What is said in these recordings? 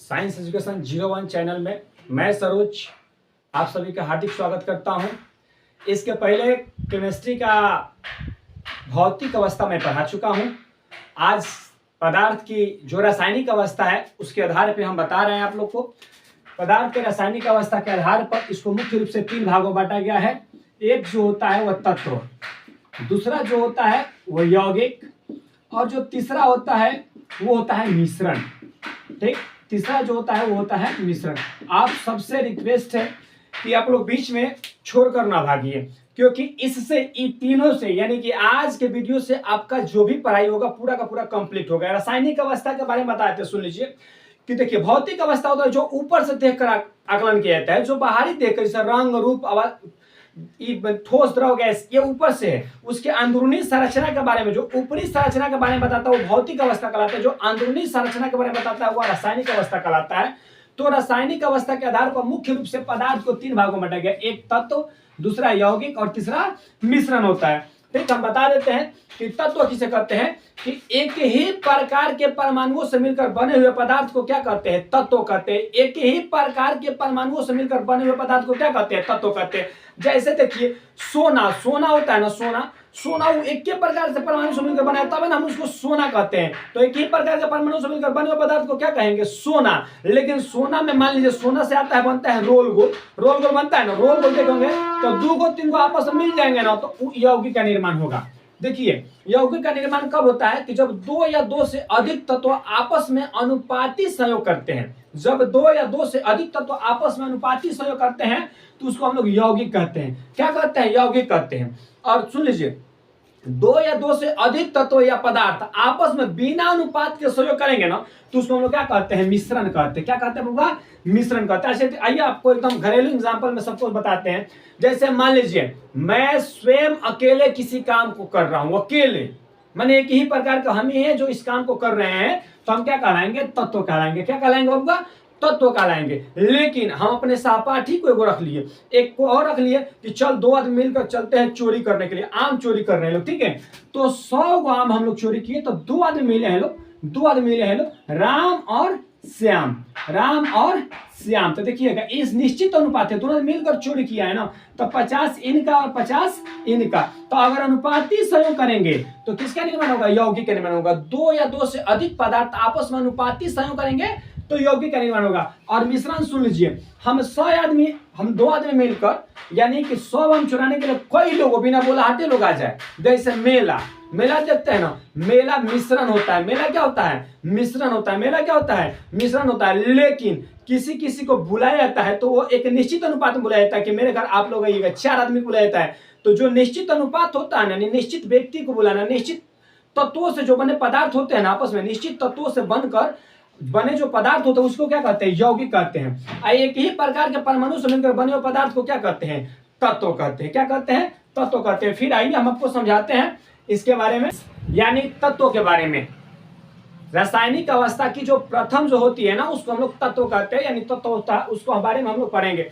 Science education 01 channel में मैं सरोज आप सभी का हार्दिक स्वागत करता हूं। इसके पहले केमिस्ट्री का भौतिक अवस्था में पढ़ा चुका हूं। आज पदार्थ की जो रासायनिक अवस्था है उसके आधार पर हम बता रहे हैं आप लोग को। पदार्थ के रासायनिक अवस्था के आधार पर इसको मुख्य रूप से 3 भागों में बांटा गया है। एक जो होता है वह तत्व, दूसरा जो होता है वह यौगिक, और जो तीसरा होता है वो होता है मिश्रण। ठीक, तीसरा जो होता है वो होता है मिश्रण। आप सबसे रिक्वेस्ट है कि आप लोग बीच में छोड़कर ना भागिए, क्योंकि इससे इन तीनों से यानी कि आज के वीडियो से आपका जो भी पढ़ाई होगा पूरा का पूरा कंप्लीट होगा। रासायनिक अवस्था के बारे में बताते सुन लीजिए कि देखिए, भौतिक अवस्था होता है जो ऊपर से देखकर आकलन किया जाता है, जो बाहरी देखकर जैसे रंग रूप ठोस द्रव गैस ये ऊपर से है। उसके अंदरूनी संरचना के बारे में, जो ऊपरी संरचना के बारे में बताता है वो भौतिक अवस्था कहलाता है, जो अंदरूनी संरचना के बारे में बताता है वो रासायनिक अवस्था कहलाता है। तो रासायनिक अवस्था के आधार पर मुख्य रूप से पदार्थ को 3 भागों में बांटा गया, एक तत्व, दूसरा यौगिक और तीसरा मिश्रण होता है। ठीक, हम बता देते हैं कि तत्व किसे कहते हैं कि एक ही प्रकार के परमाणुओं से मिलकर बने हुए पदार्थ को क्या कहते हैं? तत्व कहते हैं। एक ही प्रकार के परमाणुओं से मिलकर बने हुए पदार्थ को क्या कहते हैं? तत्व कहते हैं। जैसे देखिए सोना होता है ना, सोना वो एक ही प्रकार से परमाणु से मिलकर बना है, तब हम उसको सोना कहते हैं। तो एक ही प्रकार के परमाणु से मिलकर बने हुए पदार्थ को क्या कहेंगे? सोना। लेकिन सोना में मान लीजिए सोना से आता है, बनता है रोल गोल बनता है ना, रोल गोल देखोगे तो 2 को 3 को आपस में मिल जाएंगे ना, तो यौगिक का निर्माण होगा। देखिए, यौगिक का निर्माण कब होता है कि जब 2 या 2 से अधिक तत्व आपस में अनुपाती संयोग करते हैं। जब 2 या 2 से अधिक तत्व आपस में अनुपाती संयोग करते हैं तो उसको हम लोग यौगिक कहते हैं। क्या कहते हैं? यौगिक कहते हैं। और सुन लीजिए, 2 या 2 से अधिक तत्व या पदार्थ आपस में बिना अनुपात के संयोग करेंगे ना, तो उसको हम लोग क्या कहते हैं? मिश्रण कहते हैं। क्या कहते हैं बाबा? मिश्रण कहते हैं। ऐसे आइए आपको एकदम घरेलू एग्जांपल में सबको बताते हैं। जैसे मान लीजिए मैं स्वयं अकेले किसी काम को कर रहा हूं, अकेले माने एक ही प्रकार का हम ही है जो इस काम को कर रहे हैं, तो हम क्या कहलाएंगे? तत्व कहलाएंगे। क्या कहलाएंगे बाबा? तत्व कहलाएंगे। लेकिन हम अपने सहपाठी को एगो रख लिए, एक को और रख लिए कि चल 2 आदमी मिलकर चलते हैं चोरी करने के लिए, आम चोरी कर रहे हैं लोग। ठीक है, तो 100 गो आम हम लोग चोरी किए, तो 2 आदमी मिले हैं लोग, राम और श्याम। तो देखिएगा इस निश्चित अनुपात है, दोनों मिलकर चोरी किया है ना, तो 50 इनका और 50 इनका। तो अगर अनुपाती संयोग करेंगे तो किसका निर्माण होगा? यौगिक का निर्माण होगा। 2 या 2 से अधिक पदार्थ आपस में अनुपाती संयोग करेंगे तो यौगिक का निर्माण होगा। और मिश्रण सुन लीजिए, हम 2 आदमी मिलकर यानी कि 100 आम चुराने के लिए कोई लोग बिना बोलाहटे लोग आ जाए। जैसे मेला देखते हैं ना, मेला मिश्रण होता है। मेला क्या होता है? मिश्रण होता है। मेला क्या होता है? मिश्रण होता है। लेकिन किसी को बुलाया जाता है तो वो एक निश्चित अनुपात में बुलाया जाता है कि मेरे घर आप लोग आइएगा, 4 आदमी को बुलाया जाता है। तो जो निश्चित अनुपात होता है ना, निश्चित व्यक्ति को बुलाना, निश्चित तत्वों से जो बने पदार्थ होते हैं ना, आपस में निश्चित तत्वों से बनकर बने जो पदार्थ होते हैं उसको क्या कहते हैं? यौगिक कहते हैं। एक ही प्रकार के परमाणु से मिलकर बने हुए पदार्थ को क्या कहते हैं? तत्व कहते हैं। क्या कहते हैं? तत्व कहते हैं। फिर आइए हम आपको समझाते हैं इसके बारे में, यानी तत्वों के बारे में। रासायनिक अवस्था की जो प्रथम जो होती है ना, उसको हम लोग तत्व कहते हैं, यानी तत्व होता है, उसको बारे में हम लोग पढ़ेंगे।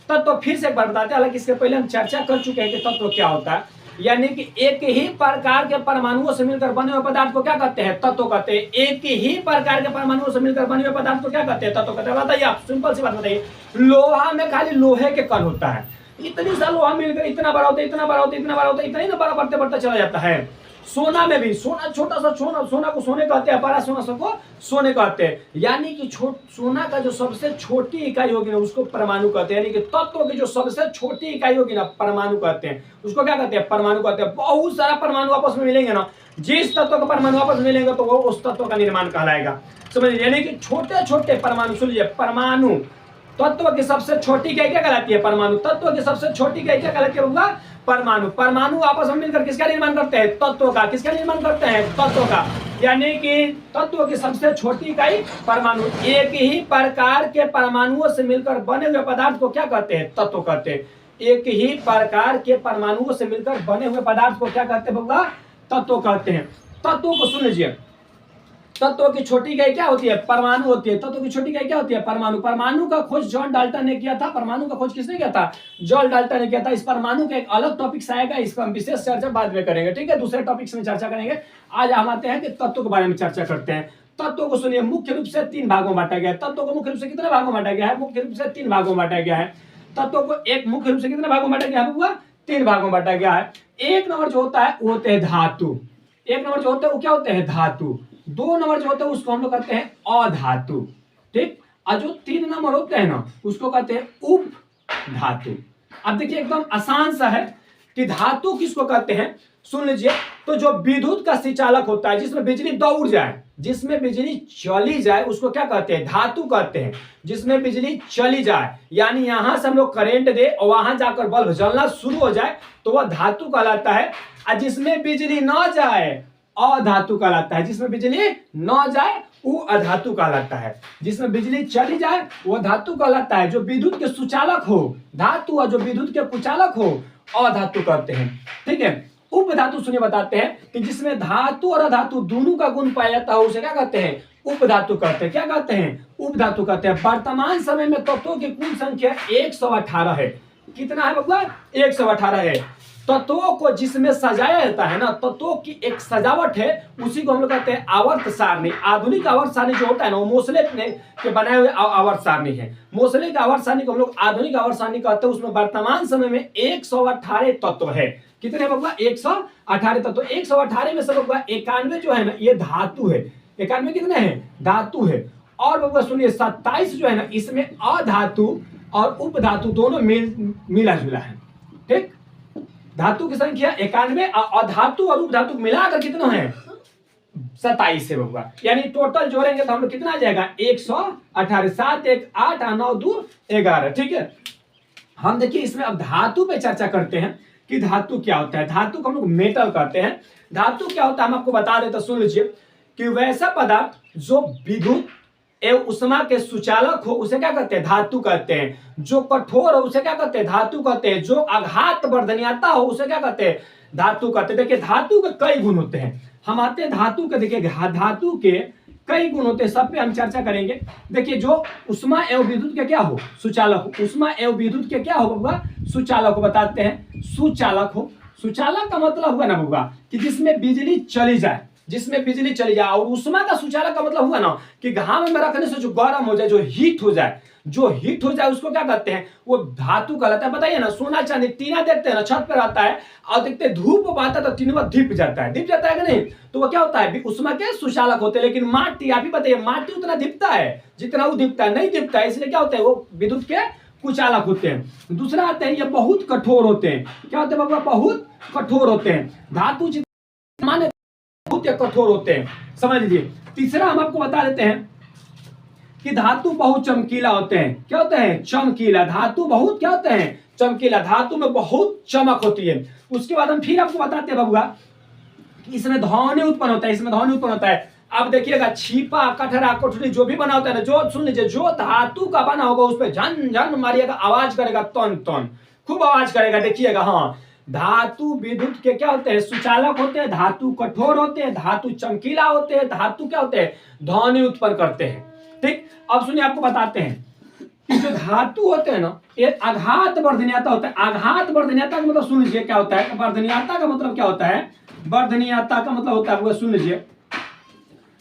तत्व फिर से एक बार बताते हैं, हालांकि इसके पहले हम चर्चा कर चुके हैं कि तत्व क्या होता है। यानी कि एक ही प्रकार के परमाणुओं से मिलकर बने हुए पदार्थ को क्या कहते हैं? तत्व कहते हैं। एक ही प्रकार के परमाणुओं से मिलकर बने हुए पदार्थ को क्या कहते हैं? तत्व कहते हैं। बताइए आप, सिंपल सी बात बताइए। लोहा में खाली लोहे के कण होता है, इतनी सा लोहा मिलकर इतना बड़ा होता है, इतना बड़ा होता है, इतना बड़ा होता है, इतना ही ना बड़ा बढ़ते चला जाता है। सोना में भी सोना छोटा सा सोना को सोने कहते हैं, बड़ा सोना को सोने कहते हैं। यानी कि सोना का जो सबसे छोटी इकाई होगी ना उसको परमाणु कहते हैं। यानी कि तत्व की जो सबसे छोटी इकाई होगी ना, परमाणु कहते हैं। उसको क्या कहते हैं? परमाणु कहते हैं। बहुत सारा परमाणु आपस में मिलेंगे ना, जिस तत्व का परमाणु आपस में मिलेंगे तो वो उस तत्व का निर्माण कहलाएगा। समझिए, यानी कि छोटे छोटे परमाणु। सुन लीजिए, परमाणु तत्व की सबसे छोटी इकाई क्या कहलाती है? परमाणु। तत्व की सबसे छोटी इकाई क्या कहलाती है? परमाणु आपस में मिलकर किसका निर्माण करते हैं? तत्व का। किसका निर्माण करते हैं? तत्व का। यानी कि तत्व की सबसे छोटी इकाई परमाणु। एक ही प्रकार के परमाणुओं से मिलकर बने हुए पदार्थ को क्या कहते हैं? तत्व कहते हैं। एक ही प्रकार के परमाणुओं से मिलकर बने हुए पदार्थ को क्या कहते हैं बाबा? तत्व कहते हैं। तत्व को सुन लीजिए, तत्व की छोटी इकाई क्या होती है? परमाणु होती है। तत्व की छोटी इकाई क्या होती है? परमाणु। परमाणु का खोज जॉन डाल्टन ने किया था। परमाणु का खोज किसने किया था? जॉन डाल्टन ने किया था। इस परमाणु का एक अलग टॉपिक आएगा, इस पर हम विशेष चर्चा बाद में करेंगे। ठीक है, दूसरे टॉपिक्स में चर्चा करेंगे। आज हम आते हैं कि तत्व के बारे में चर्चा करते हैं। तत्वों को सुनिए, मुख्य रूप से 3 भागों में बांटा गया है। तत्वों को मुख्य रूप से कितने भागों में बांटा गया है? मुख्य रूप से 3 भागों में बांटा गया है। तत्वों को एक मुख्य रूप से कितने भागों में बांटा गया है बबुआ? 3 भागों में बांटा गया है। एक नंबर जो होता है वो होते हैं धातु, एक नंबर जो होता है वो क्या होते हैं? धातु। 2 नंबर जो होते हैं उसको हम लोग कहते हैं अधातु, ठीक। और जो 3 नंबर होते हैं ना उसको कहते हैं उप धातु। अब देखिए एकदम आसान सा है कि धातु किसको कहते हैं, सुन लीजिए। तो जो विद्युत का संचालक होता है, जिसमें बिजली दौड़ जाए, जिसमें बिजली चली जाए, उसको क्या कहते हैं? धातु कहते हैं। जिसमें बिजली चली जाए यानी यहां से हम लोग करंट दे और वहां जाकर बल्ब जलना शुरू हो जाए तो वह धातु कहलाता है। और जिसमें बिजली न जाए अधातु कहलाता है। जिसमें बिजली न जाए वो अधातु कहलाता है। जिसमें बिजली चली जाए वो धातु कहलाता है। जो विद्युत के सुचालक हो धातु और जो विद्युत के कुचालक हो अधातु कहते हैं, ठीक है। उप धातु सुनिए बताते हैं कि जिसमें धातु और अधातु दोनों का गुण पाया जाता है उसे क्या कहते हैं? उप धातु कहते हैं। क्या कहते हैं? उप धातु कहते हैं। वर्तमान समय में तत्वों की कुल संख्या 118 है। कितना है बबुआ? 118 है। तत्वों को जिसमें सजाया जाता है ना, तत्वों की एक सजावट है, उसी को हम लोग कहते हैं आवर्त सारणी। आधुनिक आवर्त सारणी जो होता है ना वो मोसले के बनाए हुए आवर्त सारणी है। मोसले के आवर्त सारणी को हम लोग आधुनिक आवर्त सारणी कहते हैं। उसमें वर्तमान समय में 118 तत्व है। कितने बबुआ? 118 तत्व। 118 में से बबुआ 91 जो है ना ये धातु है। 91 कितने हैं? धातु है। और बबुआ सुनिए 27 जो है ना इसमें अधातु और उप धातु दोनों मिला जुला है, ठीक। धातु की संख्या 91 और धातु और उपधातु मिलाकर कितना है? 27 है बबुआ। यानी टोटल जोड़ेंगे तो हम लोग कितना आ जाएगा? 118। 7 1 8 और 9 2 11, ठीक है। हम देखिए इसमें अब धातु पे चर्चा करते हैं कि धातु क्या होता है। धातु को हम लोग मेटल कहते हैं। धातु क्या होता है हम आपको बता देते, सुन लीजिए कि वैसा पदार्थ जो विद्युत एवं उष्मा के सुचालक हो उसे क्या कहते हैं? धातु कहते हैं। जो कठोर हो उसे क्या कहते हैं? धातु कहते हैं। जो आघात वर्धनीयता हो उसे क्या कहते हैं? धातु कहते हैं। देखिए धातु के कई गुण होते हैं। हम आते हैं धातु के, देखिए धातु के कई गुण होते हैं, सब पे हम चर्चा करेंगे। देखिए जो उष्मा एवं विद्युत के क्या हो? सुचालक हो। उष्मा एवं विद्युत के क्या हो बबुआ? सुचालक हो। बताते हैं सुचालक हो। सुचालक का मतलब हुआ ना बबुआ कि जिसमें बिजली चली जाए, जिसमें बिजली चली जाए। और उष्मा का सुचालक का मतलब हुआ ना कि घाम में रखने से जो गर्म हो जाए, जो हीट हो जाए, जो हीट हो जाए उसको क्या कहते हैं? वो धातु कहलाता है। बताइए ना, सोना चांदी टीना देखते हैं ना, छत पर आता है और देखते हैं धूप आता है तो टीना धिप जाता है, धिप जाता है कि नहीं? तो वो क्या होता है? उष्मा के सुचालक होते हैं। लेकिन माटी, आप ही बताइए, माटी उतना धिपता है जितना वो धिपता है? नहीं धिपता है। इसलिए क्या होता है? वो विद्युत के कुचालक होते हैं। दूसरा आते हैं ये बहुत कठोर होते हैं। क्या होते हैं बाबा? बहुत कठोर होते हैं। धातु जितना माने बहुत कठोर होते हैं, समझ लीजिए। तीसरा हम आपको बता देते हैं कि धातु बहुत चमकीला होते हैं। क्या होते हैं? चमकीला। धातु बहुत क्या होते हैं? चमकीला। धातु में बहुत चमक होती है। उसके बाद हम फिर आपको बताते हैं बबुआ कि इसमें ध्वनि उत्पन्न होता है। इसमें ध्वनि उत्पन्न होता है। अब देखिएगा छिपा, कठरा, कोठरी जो भी बना होता है ना, जो सुन लीजिए जो धातु का बना होगा उस पर झन झन मारिएगा, आवाज करेगा, तन तन खूब आवाज करेगा। देखिएगा, हाँ धातु विद्युत के क्या होते हैं? सुचालक होते हैं। धातु कठोर होते हैं। धातु चमकीला होते हैं। धातु क्या होते हैं? ध्वनि उत्पन्न करते हैं, ठीक। अब सुनिए आपको बताते हैं कि जो धातु होते हैं ना ये आघात वर्धनीयता होता है। आघात वर्धनीयता का मतलब सुन लीजिए क्या होता है? वर्धनीयता का मतलब क्या होता है? वर्धनीयता का मतलब होता है, वो सुन लीजिए।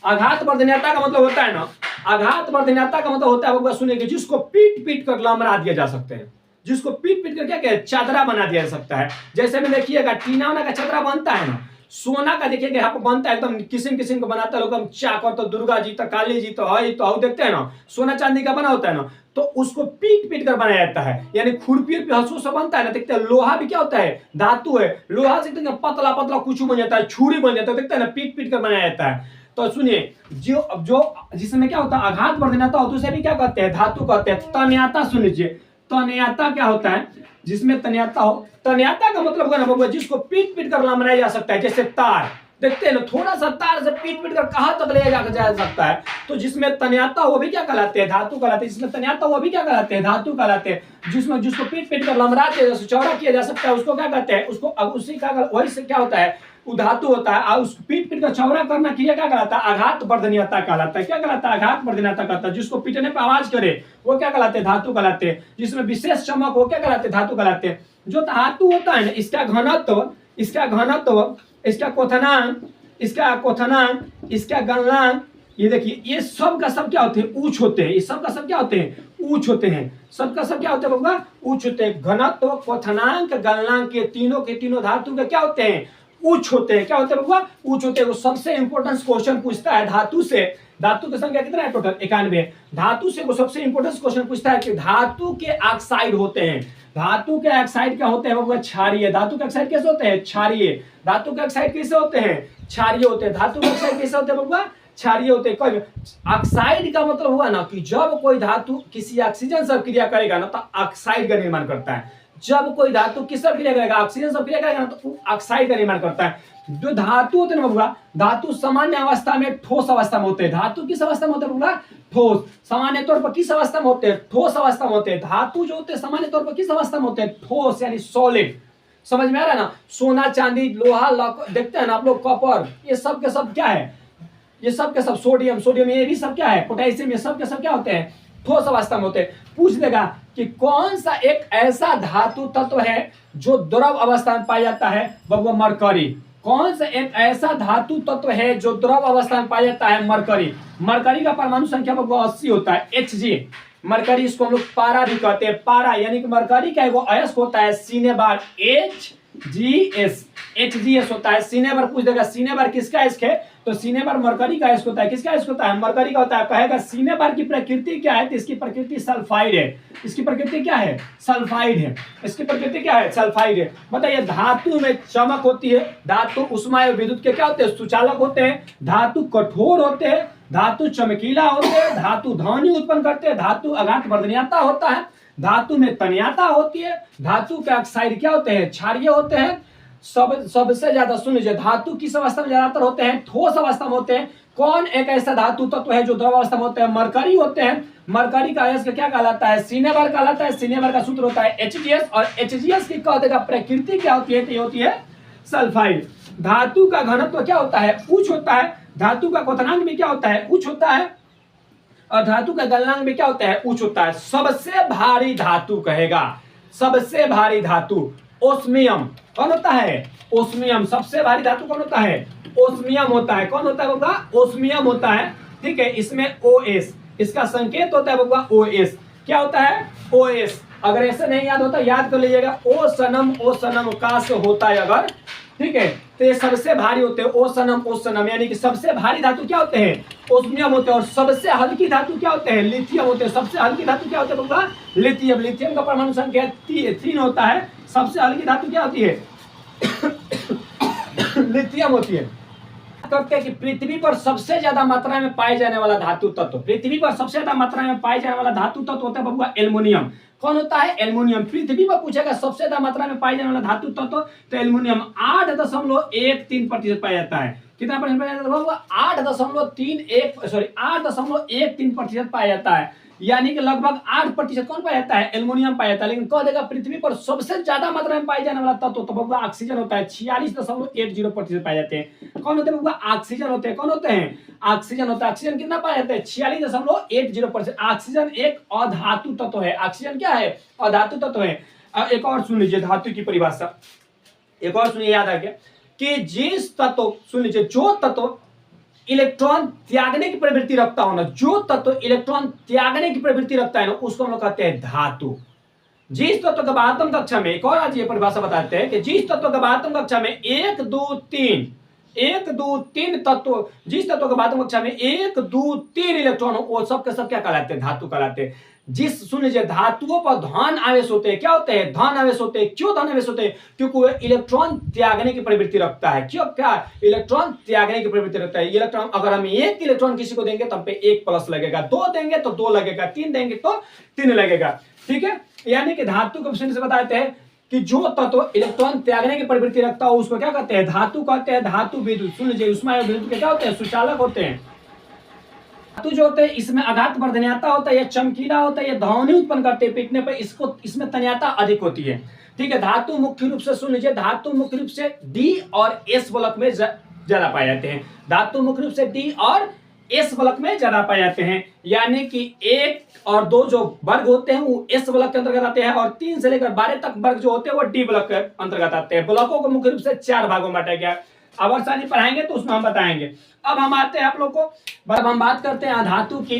आघात वर्धनीयता का मतलब होता है ना, आघात वर्धनीयता का मतलब होता है वो सुनिए, जिसको पीट पीट कर लमरा दिया जा सकते हैं। जिसको पीट पीट कर क्या चादरा बना दिया जा सकता है। जैसे में देखिएगा टीना का चादरा बनता है ना, सोना का देखिएगा यहाँ पर बनता है एकदम किस्म किस्म का बनाता है लोग। चाकर तो दुर्गा जी तो काली जी तो हई तो देखते हैं ना, सोना चांदी का बना होता है ना, तो उसको पीट पीट कर बनाया जाता है। यानी खुरपी हंसू से बनता है ना, देखते हैं। लोहा भी क्या होता है? धातु है। लोहा से पतला पतला कुछ बन जाता है, छुरी बन जाता है, देखते हैं ना, पीट पीट कर बनाया जाता है। तो सुनिए जो जिसमें क्या होता है? आघात वर्धनीयता होता है, उसे भी क्या कहते हैं? धातु कहते हैं। तन्यता सुन लीजिए। तन्यता क्या होता है? जिसमें तन्यता हो। तन्यता का मतलब होगा ना बबुआ जिसको पीट पीट कर लमराया जा सकता है। जैसे तार देखते हैं ना, थोड़ा सा तार से पीट पीट कर कहां तक ले जा सकता है। तो जिसमें तन्यता हो वो भी क्या कहलाते हैं? धातु कहलाते हैं। जिसमें तन्यता वो भी क्या कहलाते हैं? धातु कहलाते हैं। जिसमें जिसको पीट पीट कर लमरा दिया, चौड़ा किया जा सकता है, उसको क्या कहते हैं? उसको उसी का वही से क्या होता है? वो धातु होता है। और उसको पीट पीट कर चौड़ा करना क्रिया क्या कहलाता है? आघात वर्धनीयता कहलाता है। क्या कहलाता है? आघात वर्धनीयता कहता है। जिसको पीटने पर आवाज करे वो क्या कहलाते हैं? धातु कहलाते हैं। जिसमें विशेष चमक वो क्या कहलाते हैं? धातु कहलाते हैं। जो धातु होता है ना, इसका घनत्व, इसका घनत्व, इसका क्वथनांक, इसका क्वथनांक, इसका गलनांक, ये देखिए, ये सब का सब क्या होते हैं, उच्च होते हैं। ये सब का सब क्या होते हैं, उच्च होते हैं। सब का सब क्या होते हैं बबुआ, उच्च होते हैं। घनत्व, क्वथनांक, गलनांक, ये तीनों के तीनों धातु के क्या होते हैं, उच्च होते हैं। क्या होते हैं बबुआ, उच्च होते हैं। वो सबसे इंपॉर्टेंट क्वेश्चन पूछता है धातु से। धातु की संख्या कितना है टोटल, 91। धातु से वो सबसे इंपॉर्टेंट क्वेश्चन पूछता है कि धातु के ऑक्साइड होते हैं। धातु के ऑक्साइड क्या होते हैं बबुआ, क्षारीय। धातु के ऑक्साइड कैसे होते हैं, क्षारीय। धातु के ऑक्साइड कैसे होते हैं, क्षारीय होते हैं। धातु के ऑक्साइड कैसे होते हैं बबुआ, क्षारीय होते हैं। ऑक्साइड का मतलब हुआ ना कि जब कोई धातु किसी ऑक्सीजन से क्रिया करेगा ना तो ऑक्साइड का निर्माण करता है। जब कोई धातु किस से क्रिया करेगा, ऑक्सीजन से क्रिया करेगा ना तो ऑक्साइड का निर्माण करता है। जो धातु होते हैं ना बबुआ, धातु सामान्य अवस्था में ठोस अवस्था में होते हैं। धातु किस अवस्था में होते हैं बबुआ, ठोस। सामान्य तौर पर किस अवस्था में होते हैं, ठोस अवस्था में होते हैं। धातु जो होते हैं सामान्य तौर पर किस अवस्था में होते हैं, ठोस यानी सॉलिड। समझ में आ रहा है ना। सोना, चांदी, लोहा, देखते हैं ना आप लोग, कॉपर, ये सब के सब क्या है, ये सब के सब सोडियम, सोडियम ये भी सब क्या है, पोटेशियम, ये सब के सब क्या होते हैं, ठोस अवस्था में होते हैं। पूछ देगा कि कौन सा एक ऐसा धातु तत्व है जो द्रव अवस्था में पाया जाता है, बबुआ मरकरी। कौन सा एक ऐसा धातु तत्व है जो द्रव अवस्था में पाया जाता है, मरकरी। मरकरी का परमाणु संख्या बबुआ 80 होता है, Hg। मरकरी, इसको हम लोग पारा भी कहते हैं। पारा यानी कि मरकरी का वो अयस्क होता है सीने बार HgS। HgS होता है। सीने बार पूछ देगा सीने बार किसका अयस्क है, तो सीने बार मरकरी का अयस्क होता है। किसका अयस्क होता है, मरकरी का होता है। कहेगा सीने बार की प्रकृति क्या है, तो इसकी प्रकृति सल्फाइड है। इसकी प्रकृति क्या है, सल्फाइड है। इसकी प्रकृति क्या है, सल्फाइड है। बताइए, धातु में चमक होती है। धातु उष्मा एवं विद्युत के क्या होते हैं, सुचालक होते हैं। धातु कठोर होते हैं। धातु चमकीला होते हैं। धातु ध्वनि उत्पन्न करते हैं। धातु आघात वर्धनीयता होता है। धातु में तन्यता होती है। धातु के ऑक्साइड क्या होते हैं, क्षारीय होते हैं। सबसे ज्यादा सुन लीजिए, धातु किस अवस्था में ज्यादातर होते हैं, ठोस अवस्था में होते हैं। कौन एक ऐसा धातु तत्व है जो द्रव अवस्था में होते हैं, मरकरी होते हैं। मरकरी का अयस्क क्या कहलाता है, सीनेबर कहलाता है। सीनेबर का सूत्र होता है Hgs, और Hgs की कह देगा प्रकृति क्या होती है, तो ये होती है सल्फाइड। धातु का घनत्व क्या होता है, उच्च होता है। धातु का क्वथनांक भी क्या होता है, उच्च होता है। और धातु का गलनांक भी क्या होता है, उच्च होता है। सबसे भारी धातु कहेगा, सबसे भारी धातु ओस्मियम। कौन होता है, ओस्मियम। सबसे भारी धातु कौन होता है, ओस्मियम होता है। कौन होता है बबुआ, ओस्मियम होता है। ठीक है, इसमें OS, इसका संकेत होता है बबुआ OS। क्या होता है, OS। अगर ऐसे नहीं याद होता याद कर लीजिएगा, ओ सनम का से होता है अगर। ठीक है, तो ये सबसे भारी होते हैं, ओ सनम, यानी कि सबसे भारी धातु क्या होते हैं, ओस्मियम होते हैं। और सबसे हल्की धातु क्या होते हैं, लिथियम होते हैं। सबसे हल्की धातु क्या होते हैं बबुआ, लिथियम। लिथियम का परमाणु संख्या 3 होता है। सबसे हल्की धातु क्या होती है लिथियम होती है। करते हैं कि पृथ्वी पर सबसे ज्यादा मात्रा में पाए जाने वाला धातु तत्व, पृथ्वी पर सबसे ज्यादा मात्रा में पाए जाने वाला धातु तत्व होता है बबुआ एल्युमिनियम। कौन होता है, एल्युमिनियम। पृथ्वी पर पूछेगा सबसे ज्यादा मात्रा में पाए जाने वाला धातु तत्व, तो एल्युमिनियम 8.13% पाया जाता है। कितना परसेंट पाया जाता है बबुआ, 8.13% पाया जाता है। यानी कि लगभग 8% कौन पाया जाता है, एल्युमिनियम पाया जाता है। लेकिन कह देगा पृथ्वी पर सबसे ज्यादा मात्रा में पाए जाने वाला तत्व तो बबुआ ऑक्सीजन होता है। 46.80% पाए जाते हैं। कौन होते हैं बबुआ, ऑक्सीजन होते हैं। कौन होते हैं, ऑक्सीजन होता है। ऑक्सीजन कितना पाया जाता है, 46.80%। ऑक्सीजन एक अधातु तत्व है। ऑक्सीजन क्या है, अधातु तत्व है। एक और सुन लीजिए धातु की परिभाषा, एक और सुनिए, याद आ गया कि जिस तत्व, सुन लीजिए, जो तत्व इलेक्ट्रॉन त्यागने की प्रवृत्ति रखता हो ना, जो तत्व इलेक्ट्रॉन त्यागने की प्रवृत्ति रखता है ना, उसको हम लोग कहते हैं धातु। जिस तत्व का आत्म कक्षा में, एक और आज ये परिभाषा बताते हैं कि जिस तत्व का आत्म कक्षा में 1 2 3 तत्व, जिस तत्व का आत्म कक्षा में 1 2 3 इलेक्ट्रॉन हो, वो सब के सब क्या कहलाते हैं, धातु कहलाते हैं। जिस, सुन लीजिए, धातुओं पर धन आवेश होते हैं। क्या होते हैं, धन आवेश होते हैं। क्यों धन आवेश होते हैं, क्योंकि वो इलेक्ट्रॉन त्यागने की प्रवृत्ति रखता है। क्यों, क्या इलेक्ट्रॉन त्यागने की प्रवृत्ति रखता है। इलेक्ट्रॉन, अगर हम 1 इलेक्ट्रॉन किसी को देंगे तो हम पे 1 प्लस लगेगा, 2 देंगे तो 2 लगेगा, 3 देंगे तो 3 लगेगा। ठीक है, यानी कि धातु को से बताते हैं कि जो तत्व इलेक्ट्रॉन त्यागने की प्रवृत्ति रखता हो उसको क्या कहते हैं, धातु कहते हैं। धातु विद्युत, सुन लीजिए, उष्मा एवं विद्युत के क्या होते हैं, सुचालक होते हैं। धातु जो होते हैं इसमें आघात वर्धनीयता होता है, ये चमकीला होता है, ये ध्वनि उत्पन्न करते हैं पीटने पर, इसको, इसमें तन्यता अधिक होती है। ठीक है, धातु मुख्य रूप से, सुन लीजिए, धातु मुख्य रूप से D और S ब्लॉक में ज्यादा पाए जाते हैं। धातु मुख्य रूप से D और S ब्लॉक में ज्यादा पाए जाते हैं। यानी कि 1 और 2 जो वर्ग होते हैं वो S ब्लॉक के अंतर्गत आते हैं, और 3 से लेकर 12 तक वर्ग जो होते हैं वो D ब्लॉक के अंतर्गत आते हैं। ब्लॉकों को मुख्य रूप से 4 भागों में बांटा गया। आवर्त सारणी पढ़ाएंगे तो उसमें हम बताएंगे। अब हम आते हैं आप लोग को, अब हम बात करते हैं अधातु की।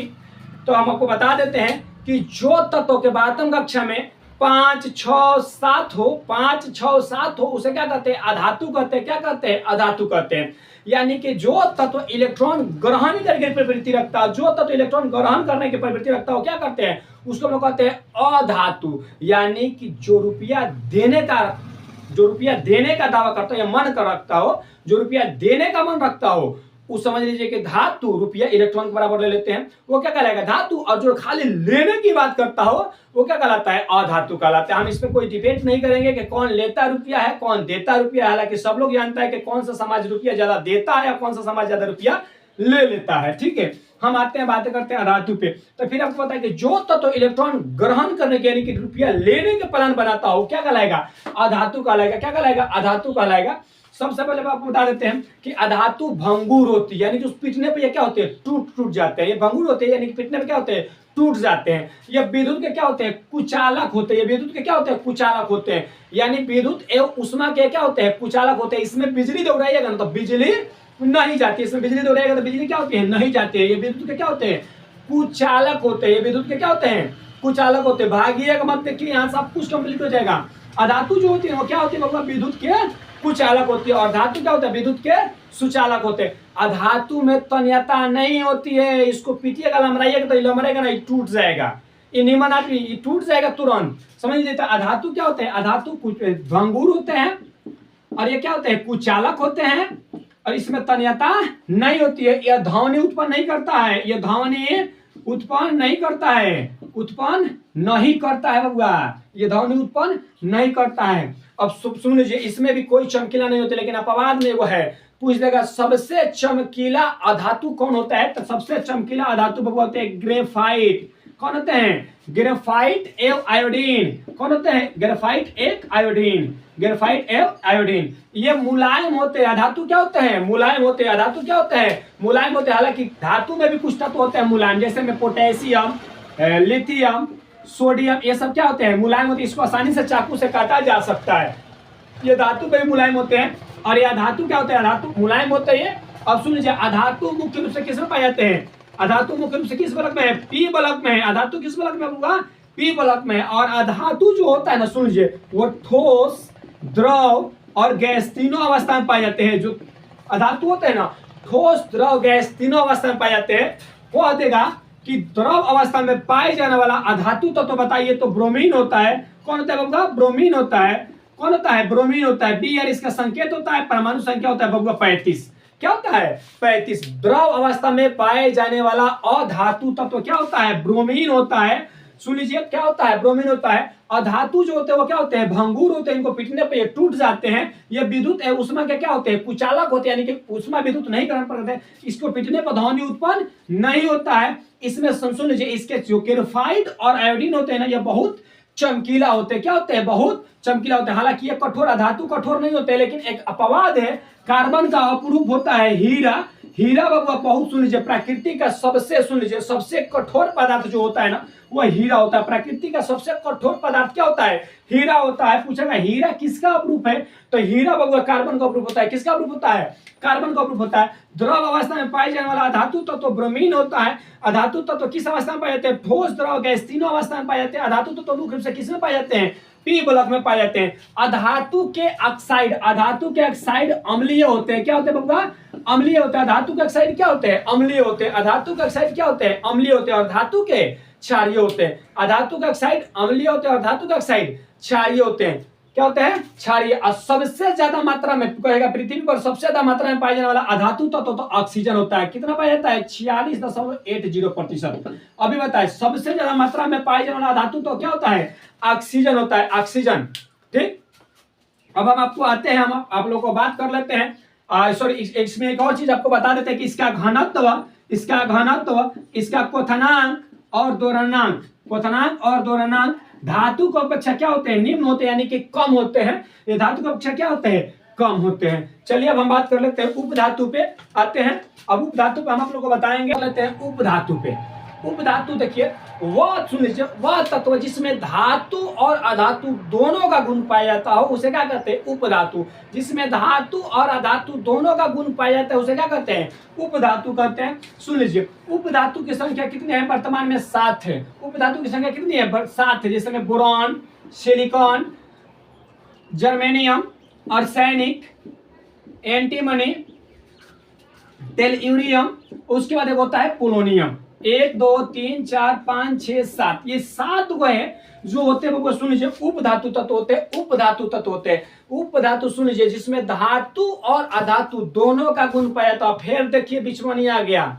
तो हम आपको बता देते हैं कि जो तत्वों के बातम कक्षा में 5, 6, 7 हो, 5, 6, 7 हो, उसे क्या कहते हैं? अधातु कहते हैं। क्या कहते हैं? अधातु कहते हैं। यानी कि जो तत्व इलेक्ट्रॉन ग्रहण करने की प्रवृत्ति रखता है, जो तत्व इलेक्ट्रॉन ग्रहण करने की प्रवृत्ति रखता है, क्या करते हैं? उसको हम कहते हैं अधातु। यानी कि जो रुपया देने का दावा करता हो या मन कर रखता हो, जो रुपया देने का मन रखता हो, उस समझ लीजिए कि धातु रुपया इलेक्ट्रॉन के बराबर ले लेते हैं, वो क्या कहलाएगा? धातु। और जो खाली लेने की बात करता हो वो क्या कहलाता है? अधातु कहलाता है। हम इसमें कोई डिबेट नहीं करेंगे कि कौन लेता रुपया है, कौन देता रुपया है। हालांकि सब लोग जानता है कि कौन सा समाज रुपया ज्यादा देता है या कौन सा समाज ज्यादा रुपया ले लेता है। ठीक है, हम आते हैं, बातें करते हैं अधातु पे। तो फिर आपको पता है कि जो तत्व इलेक्ट्रॉन ग्रहण करने के यानी कि रुपया लेने के प्लान बनाता हो, क्या कहलाएगा? अधातु कहलाएगा। क्या कहलाएगा? अधातु कहलाएगा। सबसे पहले आपको बता देते हैं कि अधातु भंगुर होती है, यानी कि उस पिटने पे ये क्या होते हैं? टूट जाते हैं। ये भंगुर होते हैं, यानी कि पिटने पे क्या होते हैं? टूट जाते हैं। ये विद्युत के क्या होते हैं? कुचालक होते हैं। ये विद्युत के क्या होते हैं? कुचालक होते हैं। यानी विद्युत एवं उष्मा के क्या होते हैं? कुचालक होते हैं। इसमें बिजली दौड़ाइएगा ना तो बिजली नहीं जाती, इसमें बिजली दौड़ाइएगा तो बिजली क्या होती है? नहीं जाती है। ये विद्युत के क्या होते हैं? कुचालक होते हैं। ये विद्युत के क्या होते हैं? कुचालक होते हैं। भागिएगा मत, देखिए यहाँ सब कुछ कंप्लीट हो जाएगा। अधातु जो होती है वो क्या होती है? मतलब विद्युत के कुचालक होती है। और धातु क्या होता है? विद्युत के सुचालक होते हैं। अधातु में तन्यता नहीं होती है। इसको पीटिएगा, लमराइएगा तो लमरेगा नहीं, टूट जाएगा। ये निमन आदमी ये टूट जाएगा तुरंत, समझ लीजिए। अधातु क्या होते हैं? अधातु भंगुर होते हैं और ये क्या होते हैं? कुचालक होते हैं और इसमें तन्यता नहीं होती है। यह ध्वनि उत्पन्न नहीं करता है। यह ध्वनि उत्पन्न नहीं करता है, उत्पन्न नहीं करता है बबुआ। ये ध्वनि उत्पन्न नहीं करता है। अब सुन लीजिए, इसमें भी कोई चमकीला नहीं होता, लेकिन अपवाद में वो है। पूछ देगा सबसे चमकीला अधातु कौन होता है? तो सबसे चमकीला अधातु बबुआ होते हैं ग्रेफाइट। कौन होते हैं? ग्रेफाइट एवं आयोडीन। कौन होते हैं? ग्रेफाइट एक आयोडीन। ग्रेफाइट एवं आयोडीन ये मुलायम होते हैं। अधातु क्या होते हैं? मुलायम होते हैं। अधातु क्या होते हैं? मुलायम होते हैं। हालांकि धातु में भी कुछ तत्व होते हैं मुलायम, जैसे में पोटेशियम, लिथियम, सोडियम, ये सब क्या होते हैं? मुलायम होते हैं। इसको आसानी से चाकू से काटा जा सकता है। ये धातु पे भी मुलायम होते हैं। और ये अधातु क्या होते हैं? अधातु मुलायम होते हैं। अब सुन लीजिए, अधातु मुख्य रूप से किस में पाए जाते हैं? अधातु मुख्य रूप से किस बलक में है? पी बलक में है। अधातु किस बलक में होगा? पी बलक में। और अधातु जो होता है ना, सुन लीजिए, वो ठोस, द्रव और गैस तीनों अवस्था में पाए जाते हैं। जो अधातु होते हैं ना, ठोस, द्रव, गैस तीनों अवस्था में पाए जाते हैं। वो देगा कि द्रव अवस्था में पाए जाने वाला अधातु तो बताइए, तो ब्रोमीन होता है। कौन होता है बबुआ? ब्रोमीन होता है। कौन होता है? ब्रोमीन होता है। बी यार इसका संकेत होता है, परमाणु संख्या होता है बबुआ 35। क्या होता है? 35। द्रव अवस्था में पाए जाने वाला अधातु तत्व क्या होता है? ब्रोमीन होता है। सुन लीजिए, क्या होता है? ब्रोमीन होता है। अधातु जो होते हैं वो क्या होते हैं? भंगुर होते हैं। इनको पीटने पे ये टूट जाते हैं। ये विद्युत है उष्मा के क्या होते हैं? कुचालक होते हैं, यानी कि उष्मा विद्युत नहीं ग्रहण करते हैं। इसको पीटने पर ध्वनि उत्पन्न नहीं होता है। इसमें सुन लीजिए, इसके जो ग्रेफाइट और आयोडीन होते हैं ना, ये बहुत चमकीला होते हैं। क्या होते हैं? बहुत चमकीला होते हैं। हालांकि ये कठोर, अधातु कठोर नहीं होते, लेकिन एक अपवाद है, कार्बन का अपरूप होता है हीरा। हीरा बबुआ बहुत, सुन लीजिए, प्रकृति का सबसे, सुन लीजिए, सबसे कठोर पदार्थ जो होता है ना, वो हीरा होता है। प्रकृति का सबसे कठोर पदार्थ क्या होता है? हीरा होता है। पूछेगा हीरा किसका अपरूप है? तो हीरा बबुआ कार्बन का अपरूप होता है। किसका अपरूप होता है? कार्बन का अपरूप होता है। द्रव अवस्था में पाए जाने वाला अधातु तत्व ब्रोमीन होता है। अधातु तत्व किस अवस्था में पाए जाते हैं? ठोस, द्रव, गैस तीनों अवस्था में पाए जाते हैं। अधातु तत्व मुख्य रूप से किस में पाए जाते हैं? पी ब्लॉक में पाए जाते हैं। अधातु के ऑक्साइड, अधातु के ऑक्साइड अम्लीय होते हैं। क्या होते हैं बबुआ? अम्लीय होते हैं। धातु के ऑक्साइड क्या होते हैं? अम्लीय होते हैं। अधातु के ऑक्साइड क्या होते हैं? अम्लीय होते हैं। और धातु के क्षारीय होते हैं। अधातु के ऑक्साइड अम्लीय होते हैं और धातु के ऑक्साइड क्षारीय होते हैं। क्या होते हैं? क्षारीय। और सबसे ज्यादा मात्रा में कहेगा पृथ्वी पर सबसे ज्यादा मात्रा में पाया जाने वाला अधातु तत्व तो ऑक्सीजन होता है। कितना पाया जाता है? 46.80%। अभी बताए, सबसे ज्यादा मात्रा में पाया जाने वाला अधातु तो क्या होता है? ऑक्सीजन होता है। ऑक्सीजन। ठीक, अब हम आपको आते हैं, हम आप लोगों को बात कर लेते हैं। सॉरी, इसमें एक और चीज आपको बता देते हैं कि इसका घनत्व, इसका क्वथनांक और दोलनांक, क्वथनांक और दोलनांक धातु की अपेक्षा क्या होते हैं? निम्न होते हैं, यानी कि कम होते हैं। ये धातु की अपेक्षा क्या होते हैं? कम होते हैं। चलिए अब हम बात कर लेते हैं उपधातु पे आते हैं। अब उपधातु पे हम आप लोगों को बताएंगे, लेते हैं उपधातु पे। उपधातु देखिए वह, सुन लीजिए, वह तत्व जिसमें धातु और अधातु दोनों का गुण पाया जाता हो उसे क्या कहते हैं? उपधातु। जिसमें धातु और अधातु दोनों का गुण पाया जाता है उसे क्या कहते हैं? उपधातु कहते हैं। सुन लीजिए, उपधातु की संख्या कितनी है? वर्तमान में 7 है। उपधातु की संख्या कितनी है? 7 है। जिसमें boron, silicon, germanium, arsenic, antimony, tellurium, उसके बाद एक होता है पोलोनियम। 1 2 3 4 5 6 7, ये 7 गो है जो होते हैं वो सुन लीजिए उपधातु तत्व होते हैं। उपधातु तत्व होते हैं। उपधातु सुन लीजिए जिसमें धातु और अधातु दोनों का गुण पाया जाता है। फिर देखिए बीच में नहीं आ गया,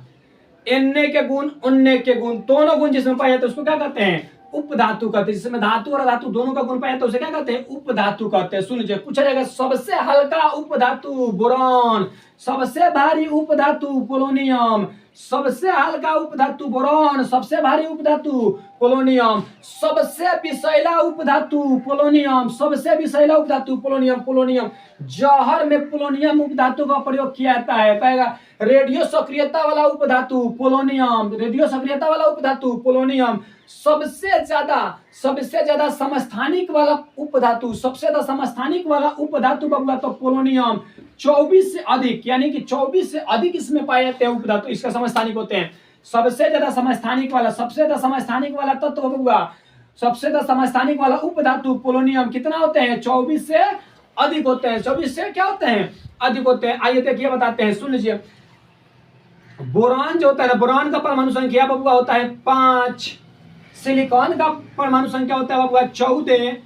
एन्ने के गुण, उन्ने के गुण, दोनों गुण जिसमें पाया जाता है उसको क्या कहते हैं? उपधातु कहते हैं। जिसमें धातु और अधातु दोनों का गुण पाया जाता है उसे क्या कहते हैं? उपधातु कहते हैं। सुन लीजिए, पूछा जाएगा सबसे हल्का उपधातु बोरॉन, सबसे भारी उपधातु पोलोनियम, सबसे हल्का उपधातु बोरॉन, सबसे भारी उपधातु पोलोनियम, सबसे विषैला उपधातु पोलोनियम, सबसे विषैला उपधातु पोलोनियम। पोलोनियम जहर में पोलोनियम उपधातु का प्रयोग किया जाता है। कहेगा रेडियो सक्रियता वाला उपधातु पोलोनियम, रेडियो सक्रियता वाला उपधातु पोलोनियम। सबसे ज्यादा समस्थानिक वाला उपधातु, सबसे ज्यादा समस्थानिक वाला उपधातु बबुआ तो पोलोनियम। 24 से अधिक, यानी कि 24 से अधिक इसमें पाए जाते हैं उपधातु, इसका समस्थानिक होते हैं। सबसे ज्यादा समस्थानिक वाला, सबसे ज्यादा समस्थानिक वाला तत्व बबुआ, सबसे ज्यादा समस्थानिक वाला उपधातु पोलोनियम कितना होते हैं? 24 से अधिक होते हैं। 24 से क्या होते हैं? अधिक होते हैं। आइए देखिए बताते हैं, सुन लीजिए। बोरान जो होता है ना, बोरान का परमाणु संख्या बबुआ होता है 5, सिलिकॉन का परमाणु संख्या होता है बबुआ 14,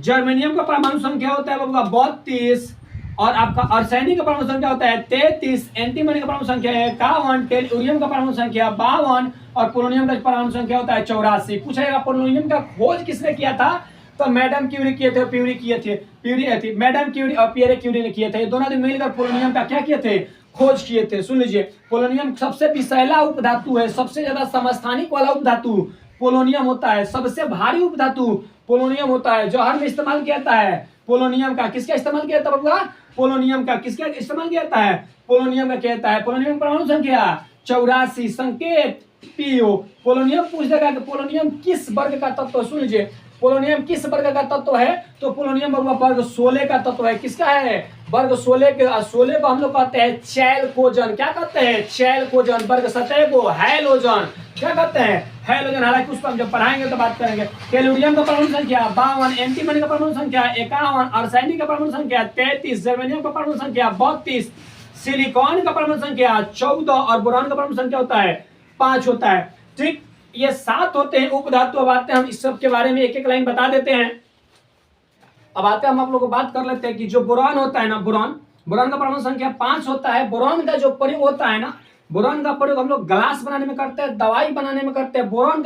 जर्मेनियम का परमाणु संख्या होता है बबुआ 32, और आपका आर्सेनिक का परमाणु संख्या होता है 33, एंटीमनी का परमाणु संख्या है 51, टेलुरियम का परमाणु संख्या 52 और पोलोनियम का परमाणु संख्या होता है 84। पूछेगा पोलोनियम का खोज किसने किया था? तो मैडम क्यूरी किए थे, प्यूरी किए थे, प्यूरी थी मैडम क्यूरी और पियरे क्यूरी ने किए थे। दोनों ने मिलकर पोलोनियम का क्या किए थे? खोज किए थे। सुन लीजिए, पोलोनियम सबसे विषैला उपधातु है, सबसे ज्यादा समस्थानिक वाला उपधातु पोलोनियम होता है, सबसे भारी उपधातु पोलोनियम होता है। जहर में इस्तेमाल किया जाता है पोलोनियम का। किसका इस्तेमाल किया जाता है? पोलोनियम का। किसका इस्तेमाल किया जाता है? पोलोनियम का किया जाता है। पोलोनियम परमाणु संख्या 84, संकेत पीओ। पोलोनियम पूछ देगा कि पोलोनियम किस वर्ग का तत्व? सुन लीजिए, पोलोनियम किस वर्ग का तत्व है? तो पोलोनियम वर्ग 16 का तत्व है। किसका है? वर्ग 16 के। 16 को हम लोग कहते हैं चैलकोजन। क्या कहते हैं? चैलकोजन। वर्ग 17 को हैलोजन। क्या कहते हैं? हैलोजन। हालांकि उसको हम जब पढ़ाएंगे तो बात करेंगे। टेलुरियम का परमाणु संख्या 52, एंटीमनी का परमाणु संख्या 51, आर्सेनिक का परमाणु संख्या 33, जर्मेनियम का परमाणु संख्या 32, सिलिकॉन का परमाणु संख्या 14 और बोरॉन का परमाणु संख्या होता है 5 होता है। ठीक, ये 7 होते हैं उपधातु। अब आते हैं हम इस सब के बारे में एक एक लाइन बता देते हैं। अब आते हैं हम आप लोगों को बात कर लेते हैं कि जो बोरॉन होता है ना, बोरॉन का परमाणु संख्या 5 होता है। बोरॉन का जो प्रयोग होता है ना, बोरॉन का प्रयोग हम लोग ग्लास बनाने में करते हैं, दवाई बनाने में करते हैं। बोरॉन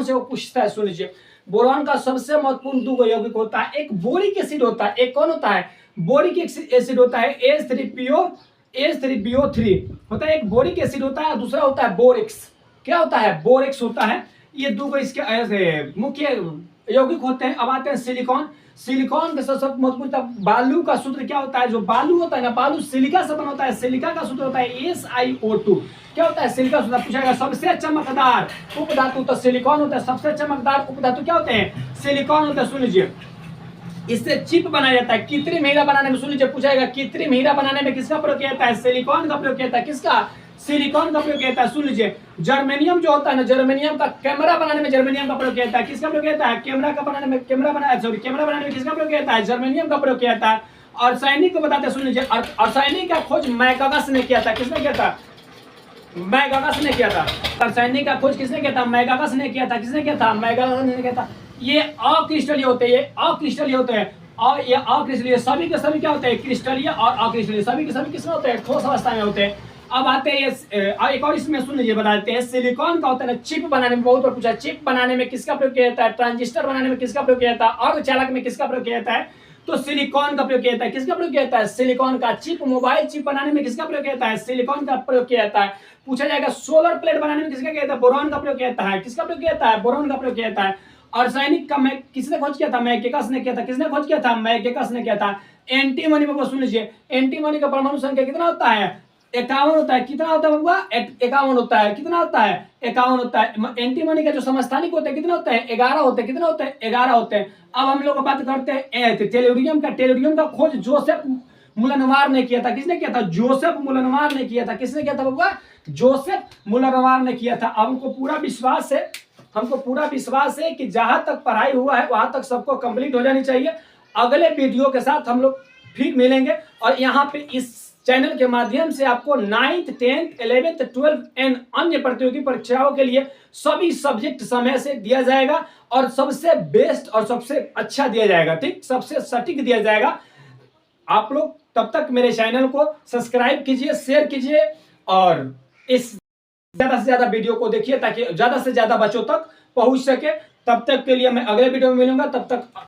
से वो पूछता है। सुन लीजिए, बोरॉन का सबसे महत्वपूर्ण 2 यौगिक होता है। एक बोरिक एसिड होता है, एक कौन होता है? बोरिक एसिड होता है H3BO3 होता है। एक बोरिक एसिड होता है, दूसरा होता है बोरेक्स। क्या होता है? बोरेक्स होता है। ये 2 इसके मुख्य यौगिक होते हैं। अब आते हैं सिलिकॉन। सिलिकॉन के सबसे महत्वपूर्ण बालू का सूत्र क्या होता है? जो बालू होता है ना, बालू सिलिका से बना होता है। सिलिका का सूत्र होता है SiO2। क्या होता है? सिलिका सूत्र पूछेगा। सबसे चमकदार उपधातु तो सिलिकॉन होता है। सबसे चमकदार उपधातु क्या होते हैं? सिलिकॉन होता है। सुन लीजिए, इससे चिप बनाया जाता है कृत्रिम हीरा बनाने में। सुन लीजिए, पूछेगा कृत्रिम हीरा बनाने में किसका प्रयोग किया जाता है? सिलिकॉन का प्रयोग किया जाता है। किसका? सिलिकॉन का प्रयोग किया जाता है। सुन लीजिए, जर्मेनियम जो होता है ना, जर्मेनियम का कैमरा बनाने में जर्मेनियम का प्रयोग किया जाता है। किसका प्रयोग किया जाता है? कैमरा बनाने में किसका प्रयोग किया जाता है? जर्मेनियम का प्रयोग किया जाता है। आर्सेनिक को बताते हैं। सुन लीजिए, आर्सेनिक का खोज मैगगस ने किया था। किसने किया था? मैगगस ने किया था। आर्सेनिक का खोज किसने किया था? मैगगस ने किया था। किसने किया था? मैगगस ने किया था। ये अक्रिस्टलीय होते हैं, ये अक्रिस्टलीय होते हैं। और ये अक्रिस्टलीय सभी के सभी क्या होते हैं? क्रिस्टलीय और अक्रिस्टलीय सभी के सभी किसमें होते हैं? ठोस अवस्था में होते हैं। अब आते हैं ये एक और इसमें सुन लीजिए बता देते हैं। सिलिकॉन का होता है ना, चिप बनाने में बहुत बार पूछा। चिप बनाने में किसका प्रयोग किया जाता है? ट्रांजिस्टर बनाने में किसका प्रयोग किया जाता है? अर्धचालक में किसका प्रयोग किया जाता है? तो सिलिकॉन का प्रयोग किया जाता है। किसका प्रयोग किया जाता है? सिलिकॉन का। चिप, मोबाइल चिप बनाने में किसका प्रयोग किया जाता है? सिलिकॉन का प्रयोग किया जाता है। पूछा जाएगा सोलर प्लेट बनाने में किसका किया जाता है? बोरॉन का प्रयोग किया जाता है। किसका प्रयोग किया जाता है? बोरॉन का प्रयोग किया जाता है। आर्सेनिक का किसने खोज किया था? मैगगस ने किया था। किसने खोज किया था? मैगगस ने किया था। एंटीमनी में सुन लीजिए, एंटीमनी का परमाणु संख्या कितना होता है? 51 होता है, कितना होता है बबुआ? 51 होता है, कितना होता है? 51 होता है। एंटी मनी का जो समस्थानिक होते हैं कितने होते हैं? 11 होते हैं, कितने होते हैं? 11 होते हैं। अब हम लोग बात करते हैं टेलुरियम का। टेलुरियम का खोज जोसेफ मुलनवार ने किया था। किसने किया था? जोसेफ मुलनवार ने किया था। किसने किया था बबुआ? जोसेफ मुलनवार ने किया था। अब हमको पूरा विश्वास है कि जहां तक पढ़ाई हुआ है वहां तक सबको कंप्लीट हो जानी चाहिए। अगले वीडियो के साथ हम लोग फिर मिलेंगे और यहाँ पे इस चैनल के माध्यम से आपको 9th 10th 11th 12th and अन्य प्रतियोगी परीक्षाओं के लिए सभी सब्जेक्ट समय से दिया जाएगा और सबसे बेस्ट और सबसे अच्छा दिया जाएगा, ठीक, सबसे सटीक दिया जाएगा। आप लोग तब तक मेरे चैनल को सब्सक्राइब कीजिए, शेयर कीजिए और इस ज्यादा से ज्यादा वीडियो को देखिए ताकि ज्यादा से ज्यादा बच्चों तक पहुंच सके। तब तक के लिए मैं अगले वीडियो में मिलूंगा, तब तक